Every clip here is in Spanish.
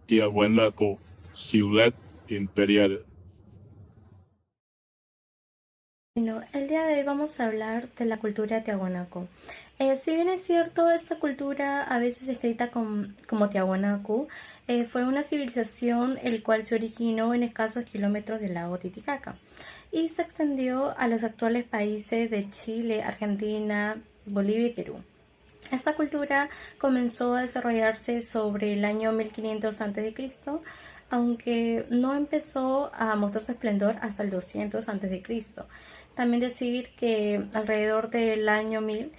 Tiahuanaco, ciudad imperial. Bueno, el día de hoy vamos a hablar de la cultura tiahuanaco. Si bien es cierto, esta cultura a veces escrita como Tiahuanacu, fue una civilización el cual se originó en escasos kilómetros del lago Titicaca y se extendió a los actuales países de Chile, Argentina, Bolivia y Perú. Esta cultura comenzó a desarrollarse sobre el año 1500 a.C., aunque no empezó a mostrar su esplendor hasta el 200 a.C. También decir que alrededor del año 1000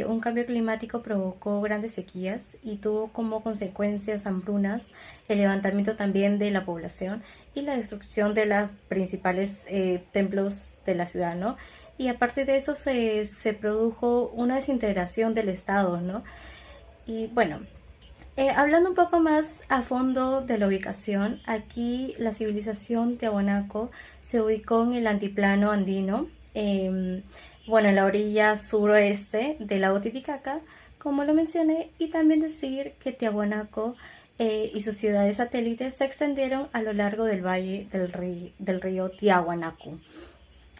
un cambio climático provocó grandes sequías y tuvo como consecuencias hambrunas, el levantamiento también de la población y la destrucción de los principales templos de la ciudad, ¿no? Y a partir de eso se produjo una desintegración del Estado, ¿no? Y bueno, hablando un poco más a fondo de la ubicación, aquí la civilización Tiahuanaco se ubicó en el antiplano andino, bueno, en la orilla suroeste del lago Titicaca, como lo mencioné, y también decir que Tiahuanaco y sus ciudades satélites se extendieron a lo largo del valle del río Tiahuanaco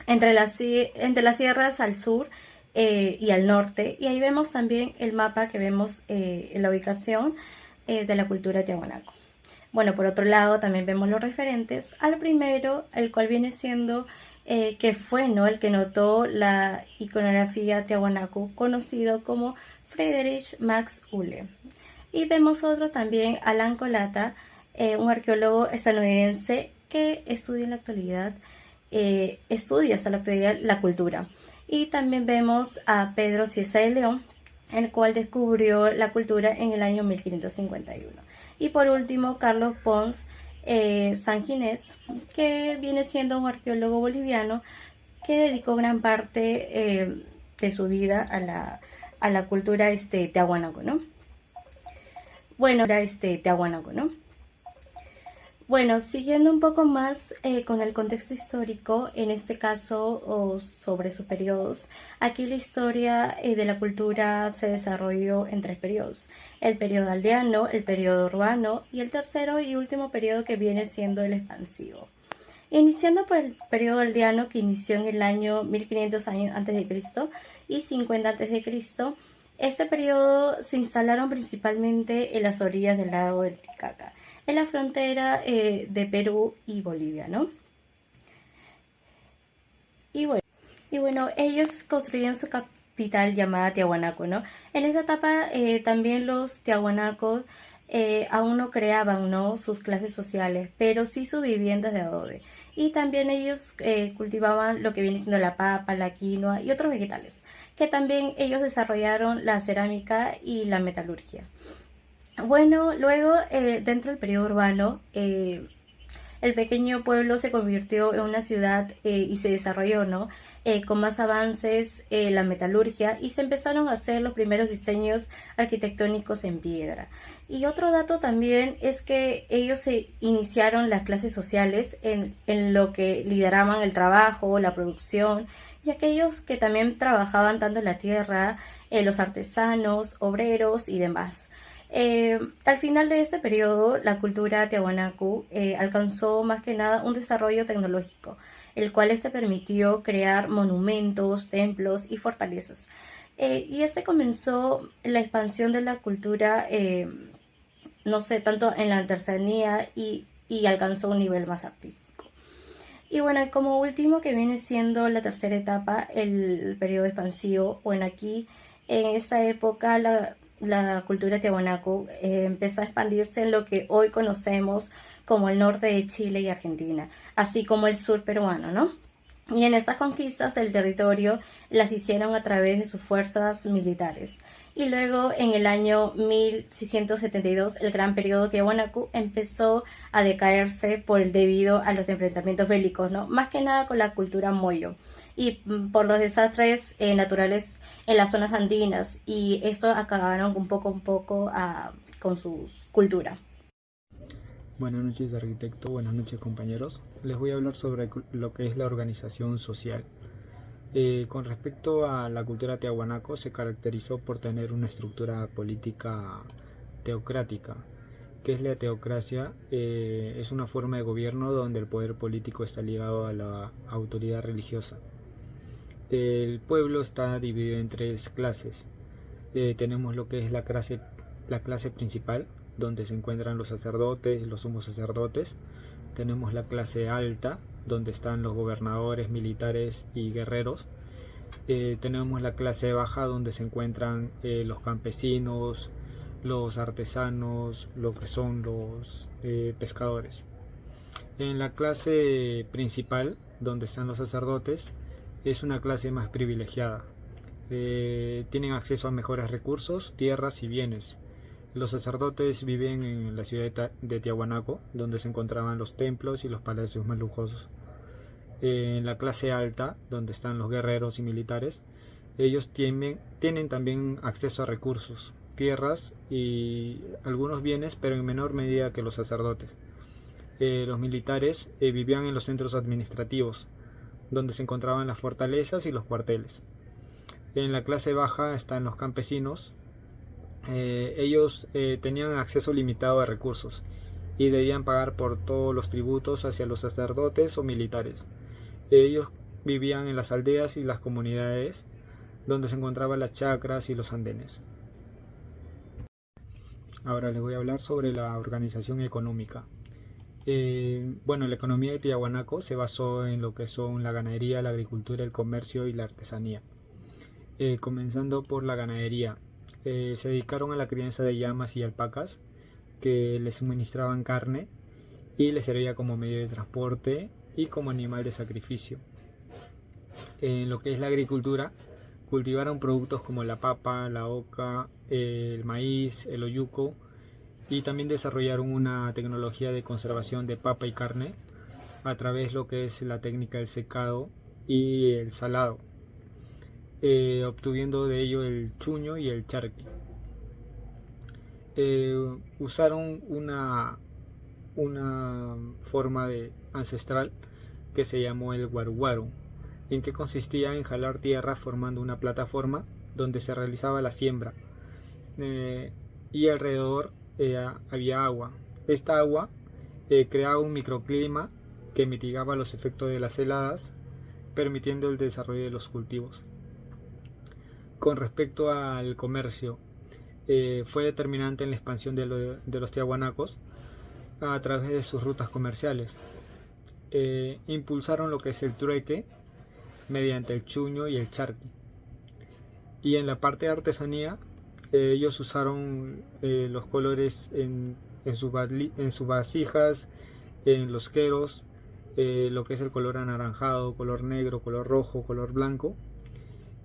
entre las sierras al sur y al norte. Y ahí vemos también el mapa que vemos en la ubicación de la cultura tiahuanaco. Bueno, por otro lado, también vemos los referentes al primero, el cual viene siendo que fue, ¿no?, el que notó la iconografía tiahuanaco, conocido como Friedrich Max Uhle. Y vemos otro también, Alan Colata, un arqueólogo estadounidense que estudia hasta la actualidad la cultura. Y también vemos a Pedro Cieza de León, el cual descubrió la cultura en el año 1551. Y por último, Carlos Pons Sanginés, que viene siendo un arqueólogo boliviano que dedicó gran parte de su vida a la cultura tiahuanaco, ¿no? ¿no? Bueno, siguiendo un poco más con el contexto histórico, en este caso o sobre sus periodos, aquí la historia de la cultura se desarrolló en tres periodos: el periodo aldeano, el periodo urbano y el tercero y último periodo que viene siendo el expansivo. Iniciando por el periodo aldeano, que inició en el año 1500 a.C. y 50 a.C., este periodo se instalaron principalmente en las orillas del lago del Titicaca, en la frontera de Perú y Bolivia, ¿no? Y bueno, ellos construyeron su capital llamada Tiahuanaco, ¿no? En esa etapa también los tiahuanacos aún no creaban, ¿no?, sus clases sociales, pero sí sus viviendas de adobe. Y también ellos cultivaban lo que viene siendo la papa, la quinoa y otros vegetales, que también ellos desarrollaron la cerámica y la metalurgia. Bueno, luego dentro del periodo urbano, el pequeño pueblo se convirtió en una ciudad y se desarrolló, ¿no? Con más avances la metalurgia y se empezaron a hacer los primeros diseños arquitectónicos en piedra. Y otro dato también es que ellos se iniciaron las clases sociales en lo que lideraban el trabajo, la producción, y aquellos que también trabajaban tanto en la tierra, los artesanos, obreros y demás. Al final de este periodo, la cultura tiahuanacu alcanzó más que nada un desarrollo tecnológico, el cual permitió crear monumentos, templos y fortalezas. Y comenzó la expansión de la cultura, no sé, tanto en la artesanía y alcanzó un nivel más artístico. Y bueno, como último que viene siendo la tercera etapa, el periodo expansivo. Bueno, aquí en esa época la cultura tiahuanaco empezó a expandirse en lo que hoy conocemos como el norte de Chile y Argentina, así como el sur peruano, ¿no? Y en estas conquistas del territorio las hicieron a través de sus fuerzas militares. Y luego, en el año 1672, el gran periodo tiahuanacu empezó a decaerse debido a los enfrentamientos bélicos, ¿no? Más que nada con la cultura moyo y por los desastres naturales en las zonas andinas. Y esto acabaron un poco con su cultura. Buenas noches, arquitecto. Buenas noches, compañeros. Les voy a hablar sobre lo que es la organización social. Con respecto a la cultura tiahuanaco, se caracterizó por tener una estructura política teocrática ¿Qué es la teocracia? Es una forma de gobierno donde el poder político está ligado a la autoridad religiosa. El pueblo está dividido en tres clases. Tenemos lo que es la clase principal, donde se encuentran los sacerdotes, los sumos sacerdotes. Tenemos la clase alta, donde están los gobernadores, militares y guerreros. Tenemos la clase baja, donde se encuentran los campesinos, los artesanos, lo que son los pescadores. En la clase principal, donde están los sacerdotes, es una clase más privilegiada. Tienen acceso a mejores recursos, tierras y bienes. Los sacerdotes viven en la ciudad de Tiahuanaco, donde se encontraban los templos y los palacios más lujosos. En la clase alta, donde están los guerreros y militares, ellos tienen también acceso a recursos, tierras y algunos bienes, pero en menor medida que los sacerdotes. Los militares vivían en los centros administrativos, donde se encontraban las fortalezas y los cuarteles. En la clase baja están los campesinos. Ellos tenían acceso limitado a recursos y debían pagar por todos los tributos hacia los sacerdotes o militares. Ellos vivían en las aldeas y las comunidades donde se encontraban las chacras y los andenes. Ahora les voy a hablar sobre la organización económica. La economía de Tiahuanaco se basó en lo que son la ganadería, la agricultura, el comercio y la artesanía. Comenzando por la ganadería, se dedicaron a la crianza de llamas y alpacas que les suministraban carne y les servía como medio de transporte y como animal de sacrificio. En lo que es la agricultura, cultivaron productos como la papa, la oca, el maíz, el oyuco, y también desarrollaron una tecnología de conservación de papa y carne a través de lo que es la técnica del secado y el salado, obtuviendo de ello el chuño y el charqui. Usaron una forma ancestral que se llamó el guaruguaru, en que consistía en jalar tierra formando una plataforma donde se realizaba la siembra, y alrededor había agua. Esta agua creaba un microclima que mitigaba los efectos de las heladas, permitiendo el desarrollo de los cultivos. Con respecto al comercio, fue determinante en la expansión de los tiahuanacos a través de sus rutas comerciales. Impulsaron lo que es el trueque mediante el chuño y el charqui. Y en la parte de artesanía, ellos usaron los colores en sus vasijas, en los queros, lo que es el color anaranjado, color negro, color rojo, color blanco.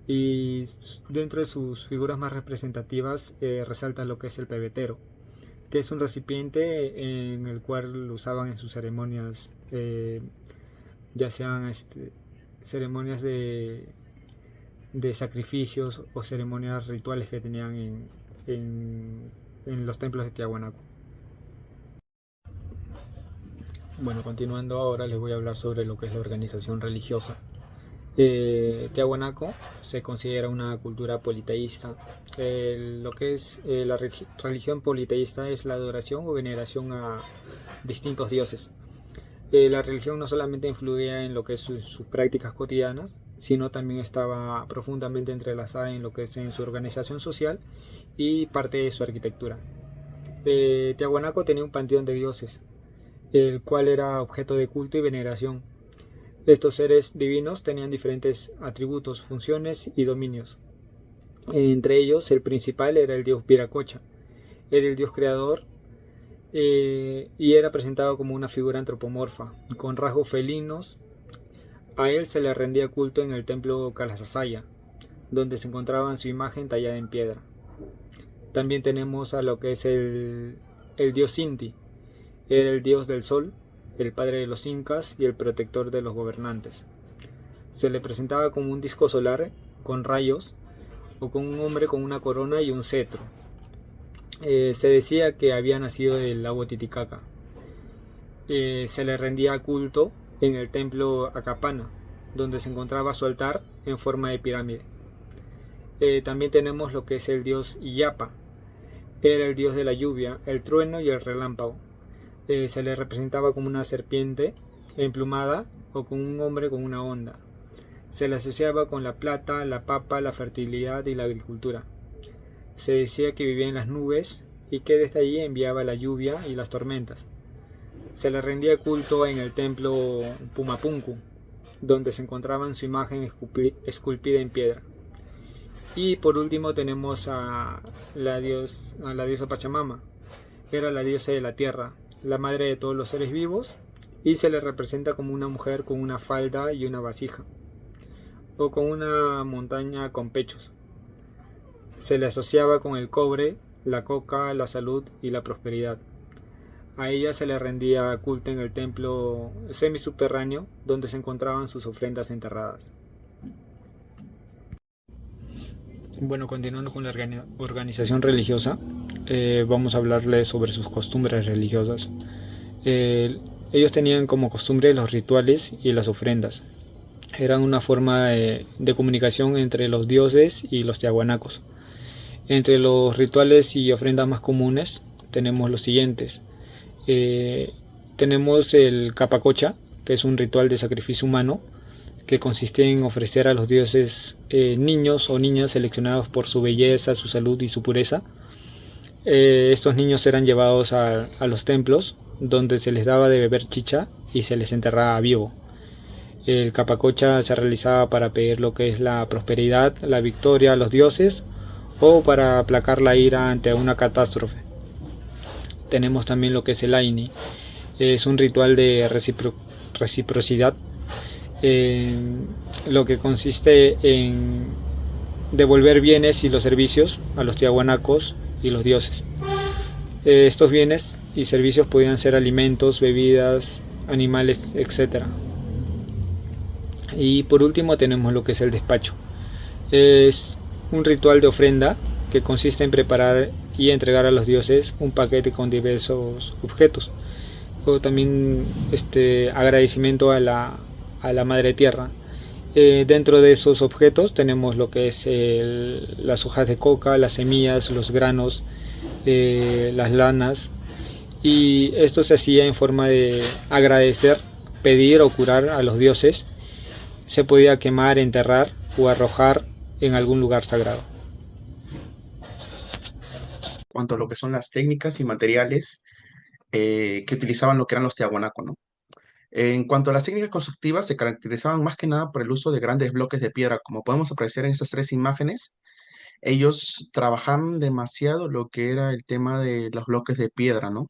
Y dentro de sus figuras más representativas resalta lo que es el pebetero, que es un recipiente en el cual lo usaban en sus ceremonias, ya sean ceremonias de sacrificios o ceremonias rituales que tenían en los templos de Tiahuanaco. Bueno, continuando ahora les voy a hablar sobre lo que es la organización religiosa. Tiahuanaco se considera una cultura politeísta. Lo que es la religión politeísta es la adoración o veneración a distintos dioses. La religión no solamente influía en lo que es sus prácticas cotidianas, sino también estaba profundamente entrelazada en lo que es en su organización social y parte de su arquitectura. Tiahuanaco tenía un panteón de dioses, el cual era objeto de culto y veneración. Estos seres divinos tenían diferentes atributos, funciones y dominios. Entre ellos, el principal era el dios Viracocha. Era el dios creador y era presentado como una figura antropomorfa, con rasgos felinos. A él se le rendía culto en el templo Calasasaya, donde se encontraba su imagen tallada en piedra. También tenemos a lo que es el dios Inti. Era el dios del sol, el padre de los incas y el protector de los gobernantes. Se le presentaba como un disco solar con rayos o con un hombre con una corona y un cetro. Se decía que había nacido del lago Titicaca. Se le rendía culto en el templo Acapana, donde se encontraba su altar en forma de pirámide. También tenemos lo que es el dios Illapa. Era el dios de la lluvia, el trueno y el relámpago. Se le representaba como una serpiente emplumada o con un hombre con una onda. Se le asociaba con la plata, la papa, la fertilidad y la agricultura. Se decía que vivía en las nubes y que desde allí enviaba la lluvia y las tormentas. Se le rendía culto en el templo Pumapunku, donde se encontraba su imagen esculpida en piedra. Y por último tenemos a la diosa Pachamama. Era la diosa de la tierra, la madre de todos los seres vivos, y se le representa como una mujer con una falda y una vasija, o con una montaña con pechos. Se le asociaba con el cobre, la coca, la salud y la prosperidad. A ella se le rendía culto en el templo semisubterráneo donde se encontraban sus ofrendas enterradas. Bueno, continuando con la organización religiosa, vamos a hablarles sobre sus costumbres religiosas. Eh, Ellos tenían como costumbre los rituales y las ofrendas. Eran una forma de comunicación entre los dioses y los tiahuanacos. Entre los rituales y ofrendas más comunes tenemos los siguientes. Tenemos el capacocha, que es un ritual de sacrificio humano que consiste en ofrecer a los dioses niños o niñas seleccionados por su belleza, su salud y su pureza. Estos niños eran llevados a los templos, donde se les daba de beber chicha y se les enterraba vivo. El capacocha se realizaba para pedir lo que es la prosperidad, la victoria a los dioses o para aplacar la ira ante una catástrofe. Tenemos también lo que es el Aini. Es un ritual de reciprocidad, lo que consiste en devolver bienes y los servicios a los tiahuanacos y los dioses. Estos bienes y servicios podían ser alimentos, bebidas, animales, etc. Y por último tenemos lo que es el despacho. Es un ritual de ofrenda que consiste en preparar y entregar a los dioses un paquete con diversos objetos, o también agradecimiento a la madre tierra. Dentro de esos objetos tenemos lo que es las hojas de coca, las semillas, los granos, las lanas, y esto se hacía en forma de agradecer, pedir o curar a los dioses. Se podía quemar, enterrar o arrojar en algún lugar sagrado. Cuanto a lo que son las técnicas y materiales que utilizaban lo que eran los tiahuanacos, ¿no? En cuanto a las técnicas constructivas, se caracterizaban más que nada por el uso de grandes bloques de piedra. Como podemos apreciar en estas tres imágenes, ellos trabajaban demasiado lo que era el tema de los bloques de piedra, ¿no?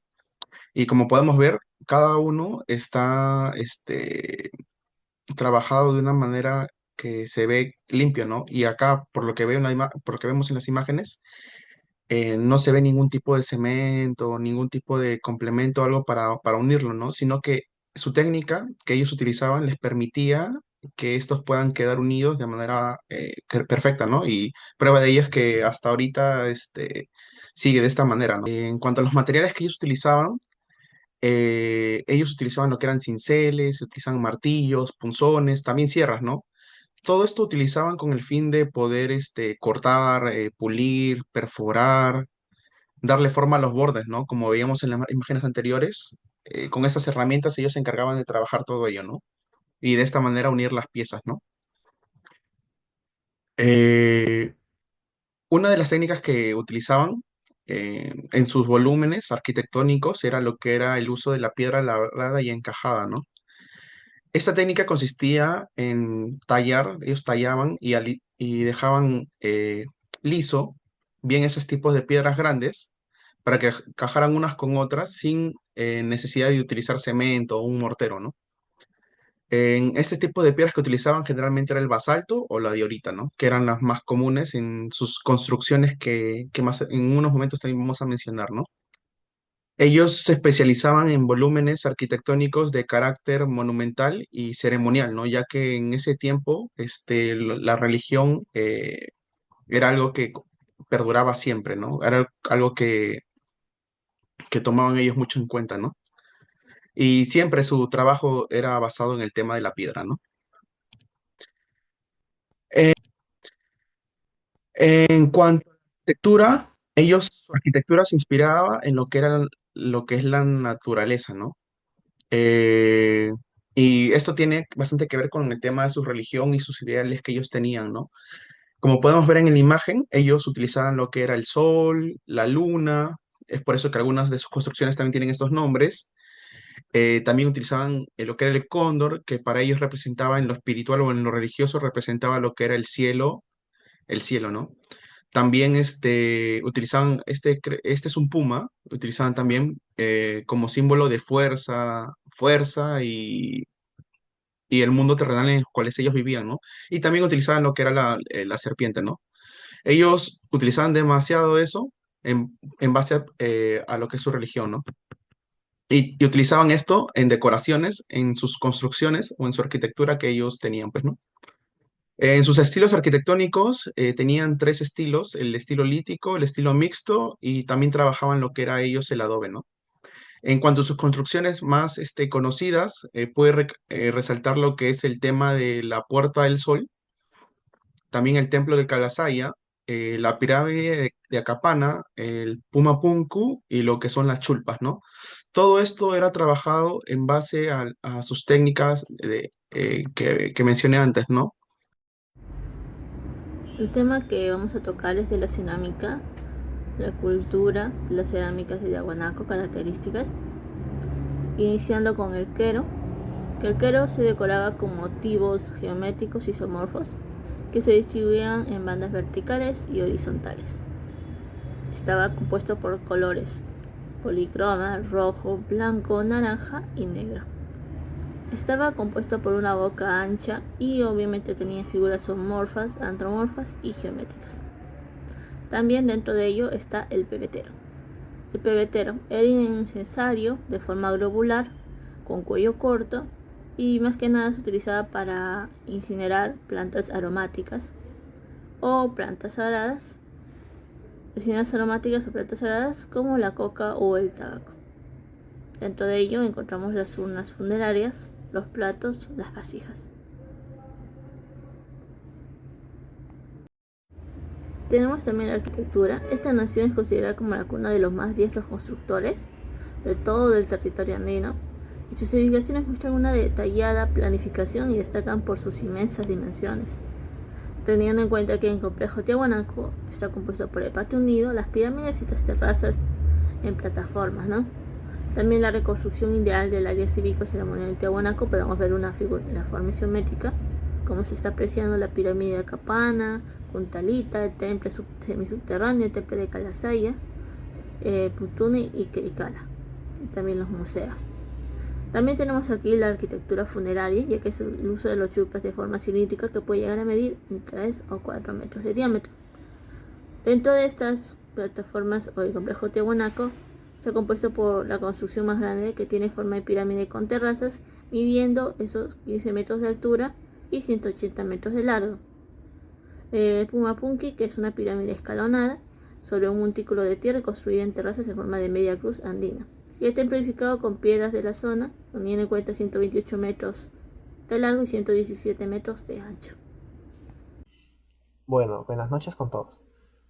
Y como podemos ver, cada uno está trabajado de una manera que se ve limpio, ¿no? Y acá, por lo que veo por lo que vemos en las imágenes, no se ve ningún tipo de cemento, ningún tipo de complemento, algo para unirlo, ¿no? Sino que su técnica que ellos utilizaban les permitía que estos puedan quedar unidos de manera perfecta, ¿no? Y prueba de ello es que hasta ahorita sigue de esta manera, ¿no? En cuanto a los materiales que ellos utilizaban lo que eran cinceles, utilizaban martillos, punzones, también sierras, ¿no? Todo esto utilizaban con el fin de poder cortar, pulir, perforar, darle forma a los bordes, ¿no? Como veíamos en las imágenes anteriores, con estas herramientas ellos se encargaban de trabajar todo ello, ¿no? Y de esta manera unir las piezas, ¿no? Eh, una de las técnicas que utilizaban en sus volúmenes arquitectónicos era lo que era el uso de la piedra labrada y encajada, ¿no? Esta técnica consistía en tallar, ellos tallaban y dejaban liso bien esos tipos de piedras grandes para que encajaran unas con otras sin necesidad de utilizar cemento o un mortero, ¿no? En este tipo de piedras que utilizaban generalmente era el basalto o la diorita, ¿no? Que eran las más comunes en sus construcciones que más en unos momentos también vamos a mencionar, ¿no? Ellos se especializaban en volúmenes arquitectónicos de carácter monumental y ceremonial, ¿no? Ya que en ese tiempo la religión era algo que perduraba siempre, ¿no? Era algo que tomaban ellos mucho en cuenta, ¿no? Y siempre su trabajo era basado en el tema de la piedra, ¿no? En cuanto a la arquitectura, Su arquitectura se inspiraba en lo que es la naturaleza, ¿no? Eh, y esto tiene bastante que ver con el tema de su religión y sus ideales que ellos tenían, ¿no? Como podemos ver en la imagen, ellos utilizaban lo que era el sol, la luna, es por eso que algunas de sus construcciones también tienen estos nombres. También utilizaban lo que era el cóndor, que para ellos representaba en lo espiritual o en lo religioso, representaba lo que era el cielo, ¿no? También utilizaban, este es un puma, utilizaban también como símbolo de fuerza y el mundo terrenal en el cual ellos vivían, ¿no? Y también utilizaban lo que era la serpiente, ¿no? Ellos utilizaban demasiado eso en base a lo que es su religión, ¿no? Y utilizaban esto en decoraciones, en sus construcciones o en su arquitectura que ellos tenían, pues, ¿no? En sus estilos arquitectónicos tenían tres estilos, el estilo lítico, el estilo mixto y también trabajaban lo que era ellos el adobe, ¿no? En cuanto a sus construcciones más conocidas, resaltar lo que es el tema de la Puerta del Sol, también el Templo de Calasaya, la pirámide de Acapana, el Puma Punku y lo que son las chulpas, ¿no? Todo esto era trabajado en base a sus técnicas que mencioné antes, ¿no? El tema que vamos a tocar es de la cerámica, la cultura, las cerámicas de Tiahuanaco, características, iniciando con el quero, que el quero se decoraba con motivos geométricos isomorfos que se distribuían en bandas verticales y horizontales. Estaba compuesto por colores policroma, rojo, blanco, naranja y negro. Estaba compuesto por una boca ancha y obviamente tenía figuras zoomorfas, antropomorfas y geométricas. También dentro de ello está el pebetero. El pebetero era incensario de forma globular, con cuello corto y más que nada se utilizaba para incinerar plantas aromáticas o plantas sagradas, resinas aromáticas o plantas sagradas como la coca o el tabaco. Dentro de ello encontramos las urnas funerarias, los platos, las vasijas. Tenemos también la arquitectura. Esta nación es considerada como la cuna de los más diestros constructores de todo el territorio andino y sus edificaciones muestran una detallada planificación y destacan por sus inmensas dimensiones. Teniendo en cuenta que el complejo Tiahuanaco está compuesto por el patio unido, las pirámides y las terrazas en plataformas, ¿no? También la reconstrucción ideal del área cívico-ceremonial de Tiahuanaco, podemos ver una figura en la forma isométrica, como se está apreciando la pirámide de Acapana, Puntalita, el templo semisubterráneo, el templo de Calasaya, Putuni y Kerikala, y también los museos. También tenemos aquí la arquitectura funeraria, ya que es el uso de los chulpas de forma cilíndrica que puede llegar a medir 3 o 4 metros de diámetro. Dentro de estas plataformas o el complejo Tiahuanaco está compuesto por la construcción más grande que tiene forma de pirámide con terrazas, midiendo esos 15 metros de altura y 180 metros de largo. El Pumapunki, que es una pirámide escalonada sobre un montículo de tierra construida en terrazas en forma de media cruz andina. Y el templo edificado con piedras de la zona, teniendo en cuenta 128 metros de largo y 117 metros de ancho. Bueno, buenas noches con todos.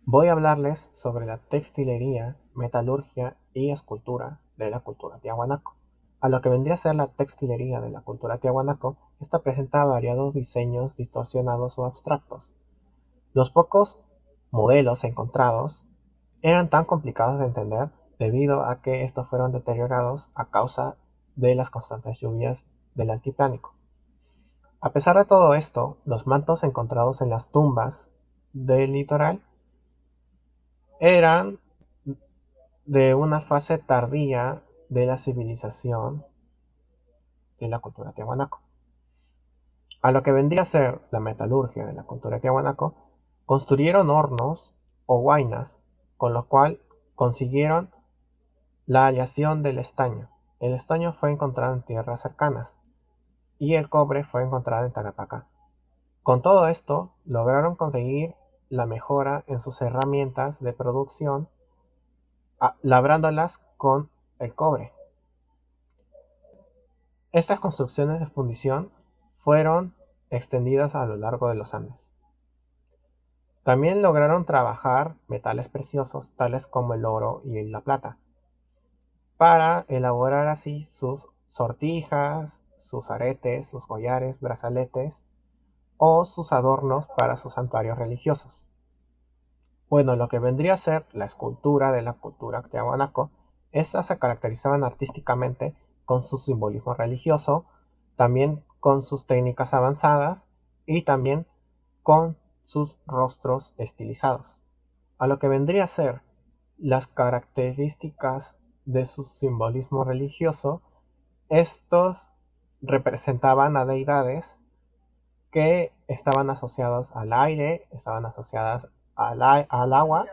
Voy a hablarles sobre la textilería, metalurgia y escultura de la cultura tiahuanaco. A lo que vendría a ser la textilería de la cultura tiahuanaco, esta presenta variados diseños distorsionados o abstractos. Los pocos modelos encontrados eran tan complicados de entender debido a que estos fueron deteriorados a causa de las constantes lluvias del altiplánico. A pesar de todo esto, los mantos encontrados en las tumbas del litoral eran de una fase tardía de la civilización de la cultura tiahuanaco. A lo que vendría a ser la metalurgia de la cultura tiahuanaco, construyeron hornos o huaynas, con lo cual consiguieron la aleación del estaño. El estaño fue encontrado en tierras cercanas y el cobre fue encontrado en Tarapacá. Con todo esto, lograron conseguir la mejora en sus herramientas de producción, labrándolas con el cobre. Estas construcciones de fundición fueron extendidas a lo largo de los Andes. También lograron trabajar metales preciosos tales como el oro y la plata, para elaborar así sus sortijas, sus aretes, sus collares, brazaletes o sus adornos para sus santuarios religiosos. Bueno, lo que vendría a ser la escultura de la cultura Tiahuanaco, estas se caracterizaban artísticamente con su simbolismo religioso, también con sus técnicas avanzadas y también con sus rostros estilizados. A lo que vendría a ser las características de su simbolismo religioso, estos representaban a deidades que estaban asociadas al aire, estaban asociadas al agua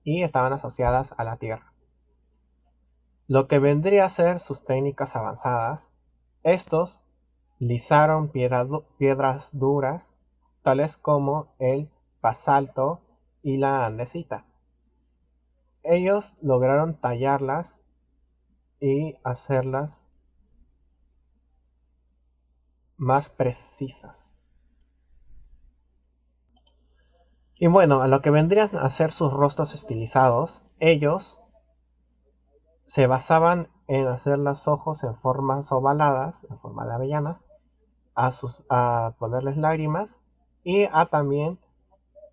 y estaban asociadas a la tierra. Lo que vendría a ser sus técnicas avanzadas, estos lizaron piedras duras, tales como el basalto y la andesita. Ellos lograron tallarlas y hacerlas más precisas. Y bueno, a lo que vendrían a ser sus rostros estilizados, ellos se basaban en hacer los ojos en formas ovaladas, en forma de avellanas, a ponerles lágrimas y a también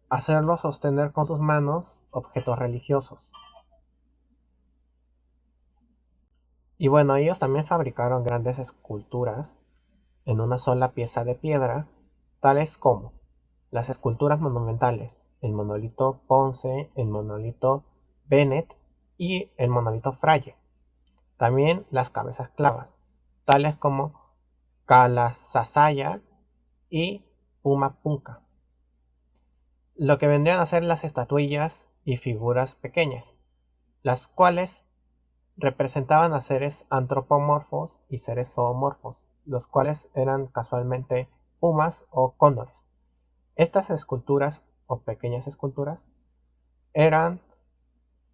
hacerlos sostener con sus manos objetos religiosos. Y bueno, ellos también fabricaron grandes esculturas en una sola pieza de piedra, tales como las esculturas monumentales, el monolito Ponce, el monolito Bennett y el monolito Fraile. También las cabezas clavas, tales como Kalasasaya y Pumapunka. Lo que vendrían a ser las estatuillas y figuras pequeñas, las cuales representaban a seres antropomorfos y seres zoomorfos, los cuales eran casualmente pumas o cóndores. Estas esculturas o pequeñas esculturas eran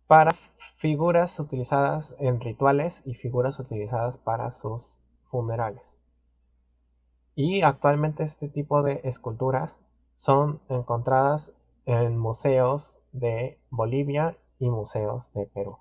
para figuras utilizadas en rituales y figuras utilizadas para sus funerales. Y actualmente este tipo de esculturas son encontradas en museos de Bolivia y museos de Perú.